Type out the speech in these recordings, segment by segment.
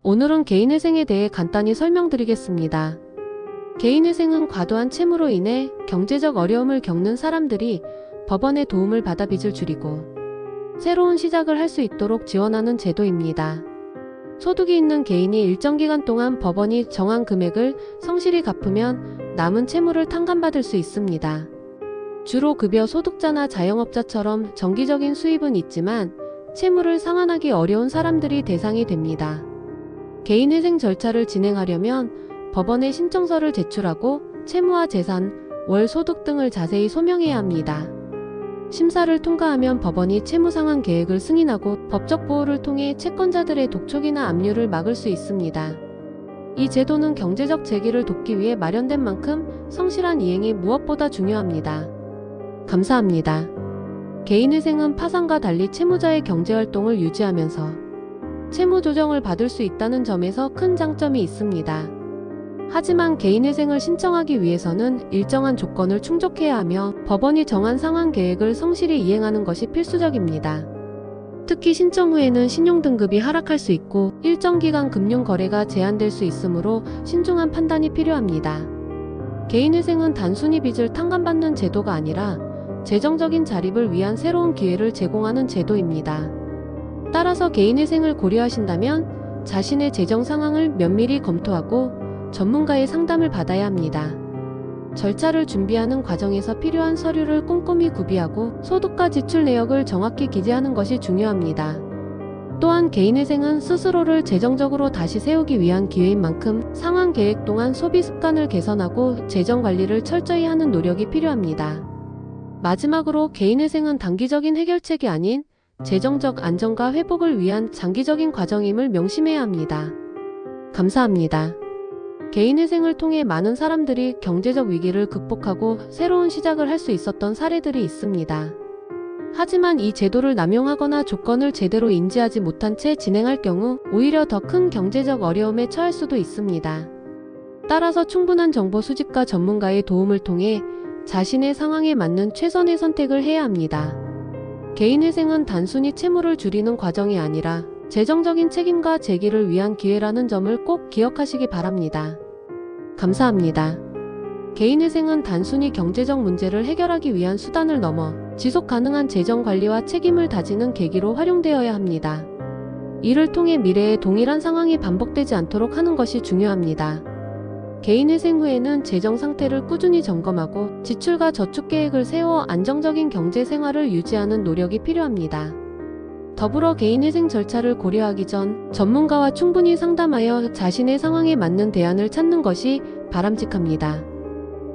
오늘은 개인회생에 대해 간단히 설명드리겠습니다. 개인회생은 과도한 채무로 인해 경제적 어려움을 겪는 사람들이 법원의 도움을 받아 빚을 줄이고 새로운 시작을 할 수 있도록 지원하는 제도입니다. 소득이 있는 개인이 일정 기간 동안 법원이 정한 금액을 성실히 갚으면 남은 채무를 탕감받을 수 있습니다. 주로 급여 소득자나 자영업자처럼 정기적인 수입은 있지만 채무를 상환하기 어려운 사람들이 대상이 됩니다. 개인회생 절차를 진행하려면 법원에 신청서를 제출하고 채무와 재산, 월 소득 등을 자세히 소명해야 합니다. 심사를 통과하면 법원이 채무 상환 계획을 승인하고 법적 보호를 통해 채권자들의 독촉이나 압류를 막을 수 있습니다. 이 제도는 경제적 재기를 돕기 위해 마련된 만큼 성실한 이행이 무엇보다 중요합니다. 감사합니다. 개인회생은 파산과 달리 채무자의 경제활동을 유지하면서 채무 조정을 받을 수 있다는 점에서 큰 장점이 있습니다. 하지만 개인회생을 신청하기 위해서는 일정한 조건을 충족해야 하며 법원이 정한 상환 계획을 성실히 이행하는 것이 필수적입니다. 특히 신청 후에는 신용등급이 하락할 수 있고 일정 기간 금융거래가 제한될 수 있으므로 신중한 판단이 필요합니다. 개인회생은 단순히 빚을 탕감받는 제도가 아니라 재정적인 자립을 위한 새로운 기회를 제공하는 제도입니다. 따라서 개인회생을 고려하신다면 자신의 재정 상황을 면밀히 검토하고 전문가의 상담을 받아야 합니다. 절차를 준비하는 과정에서 필요한 서류를 꼼꼼히 구비하고 소득과 지출 내역을 정확히 기재하는 것이 중요합니다. 또한 개인회생은 스스로를 재정적으로 다시 세우기 위한 기회인 만큼 상환 계획 동안 소비 습관을 개선하고 재정 관리를 철저히 하는 노력이 필요합니다. 마지막으로 개인회생은 단기적인 해결책이 아닌 재정적 안정과 회복을 위한 장기적인 과정임을 명심해야 합니다. 감사합니다. 개인회생을 통해 많은 사람들이 경제적 위기를 극복하고 새로운 시작을 할 수 있었던 사례들이 있습니다. 하지만 이 제도를 남용하거나 조건을 제대로 인지하지 못한 채 진행할 경우 오히려 더 큰 경제적 어려움에 처할 수도 있습니다. 따라서 충분한 정보 수집과 전문가의 도움을 통해 자신의 상황에 맞는 최선의 선택을 해야 합니다. 개인회생은 단순히 채무를 줄이는 과정이 아니라 재정적인 책임과 재기를 위한 기회라는 점을 꼭 기억하시기 바랍니다. 감사합니다. 개인회생은 단순히 경제적 문제를 해결하기 위한 수단을 넘어 지속 가능한 재정 관리와 책임을 다지는 계기로 활용되어야 합니다. 이를 통해 미래에 동일한 상황이 반복되지 않도록 하는 것이 중요합니다. 개인회생 후에는 재정 상태를 꾸준히 점검하고 지출과 저축 계획을 세워 안정적인 경제 생활을 유지하는 노력이 필요합니다. 더불어 개인회생 절차를 고려하기 전 전문가와 충분히 상담하여 자신의 상황에 맞는 대안을 찾는 것이 바람직합니다.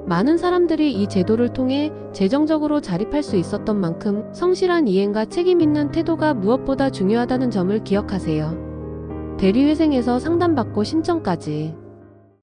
많은 사람들이 이 제도를 통해 재정적으로 자립할 수 있었던 만큼 성실한 이행과 책임 있는 태도가 무엇보다 중요하다는 점을 기억하세요. 대리회생에서 상담받고 신청까지